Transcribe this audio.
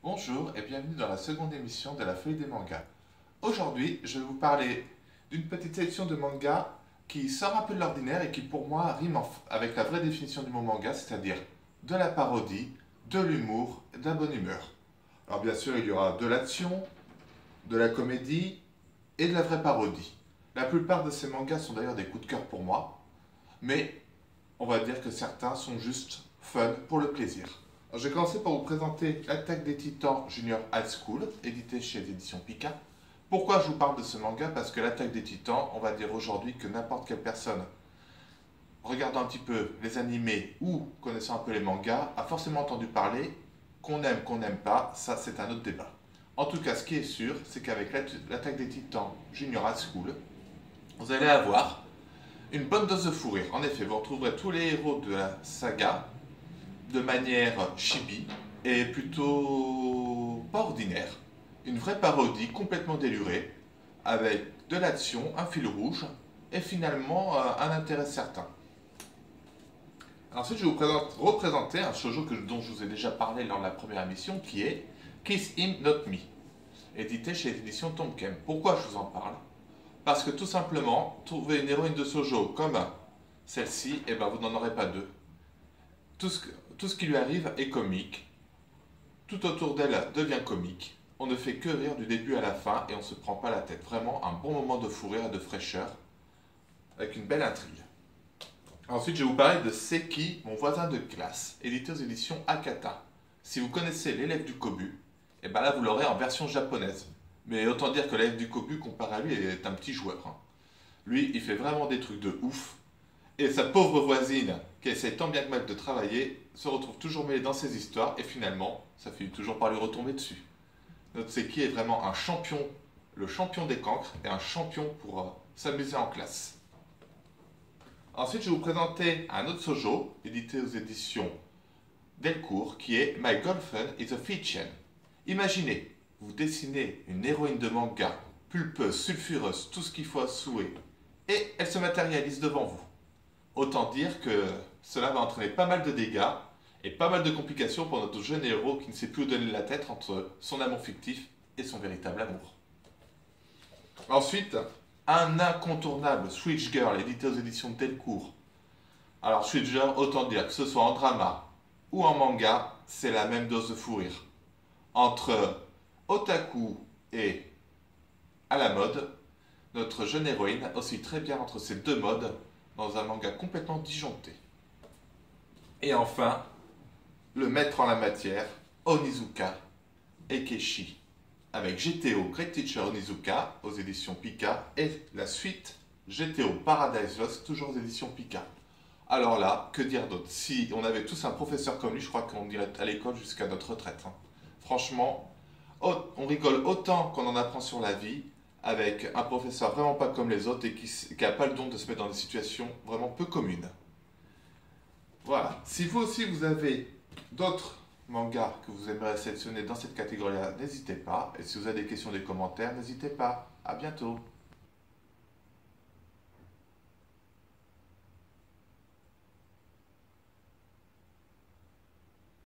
Bonjour et bienvenue dans la seconde émission de la feuille des mangas. Aujourd'hui, je vais vous parler d'une petite sélection de mangas qui sort un peu de l'ordinaire et qui pour moi rime avec la vraie définition du mot manga, c'est-à-dire de la parodie, de l'humour et de la bonne humeur. Alors bien sûr, il y aura de l'action, de la comédie et de la vraie parodie. La plupart de ces mangas sont d'ailleurs des coups de cœur pour moi, mais on va dire que certains sont juste fun pour le plaisir. Alors, je vais commencer par vous présenter L'Attaque des Titans Junior High School, édité chez les éditions Pika. Pourquoi je vous parle de ce manga? Parce que L'Attaque des Titans, on va dire aujourd'hui que n'importe quelle personne regardant un petit peu les animés ou connaissant un peu les mangas a forcément entendu parler, qu'on n'aime pas, ça c'est un autre débat. En tout cas, ce qui est sûr, c'est qu'avec L'Attaque des Titans Junior High School, vous allez avoir une bonne dose de fou rire. En effet, vous retrouverez tous les héros de la saga de manière chibi et plutôt pas ordinaire. Une vraie parodie complètement délurée, avec de l'action, un fil rouge et finalement un intérêt certain. Ensuite, je vais vous représenter un shoujo dont je vous ai déjà parlé lors de la première émission, qui est Kiss Him Not Me, édité chez l'édition Tomkem. Pourquoi je vous en parle? Parce que tout simplement, trouver une héroïne de shoujo comme celle-ci, et ben vous n'en aurez pas deux. Tout ce qui lui arrive est comique, tout autour d'elle devient comique, on ne fait que rire du début à la fin et on ne se prend pas la tête. Vraiment un bon moment de fou rire et de fraîcheur, avec une belle intrigue. Ensuite, je vais vous parler de Seki, mon voisin de classe, édité aux éditions Akata. Si vous connaissez l'élève du Kobu, et ben là vous l'aurez en version japonaise. Mais autant dire que l'élève du Kobu, comparé à lui, est un petit joueur. Lui, il fait vraiment des trucs de ouf. Et sa pauvre voisine, qui essaie tant bien que mal de travailler, se retrouve toujours mêlée dans ses histoires et finalement, ça finit toujours par lui retomber dessus. Notre Seki est vraiment un champion, le champion des cancres et un champion pour s'amuser en classe. Ensuite, je vais vous présenter un autre shoujo, édité aux éditions Delcourt, qui est My Girlfriend is a Fiction. Imaginez, vous dessinez une héroïne de manga, pulpeuse, sulfureuse, tout ce qu'il faut à souhait, et elle se matérialise devant vous. Autant dire que cela va entraîner pas mal de dégâts et pas mal de complications pour notre jeune héros qui ne sait plus où donner la tête entre son amour fictif et son véritable amour. Ensuite, un incontournable Switch Girl édité aux éditions Delcourt. Alors Switch Girl, autant dire que ce soit en drama ou en manga, c'est la même dose de fou rire. Entre otaku et à la mode, notre jeune héroïne oscille très bien entre ces deux modes dans un manga complètement disjoncté. Et enfin, le maître en la matière, Onizuka Ekeshi, avec GTO Great Teacher Onizuka aux éditions Pika et la suite GTO Paradise Lost toujours aux éditions Pika. Alors là, que dire d'autre? Si on avait tous un professeur comme lui, je crois qu'on irait à l'école jusqu'à notre retraite. Franchement, on rigole autant qu'on en apprend sur la vie, avec un professeur vraiment pas comme les autres et qui n'a pas le don de se mettre dans des situations vraiment peu communes. Voilà. Si vous aussi vous avez d'autres mangas que vous aimeriez sélectionner dans cette catégorie-là, n'hésitez pas. Et si vous avez des questions, des commentaires, n'hésitez pas. À bientôt.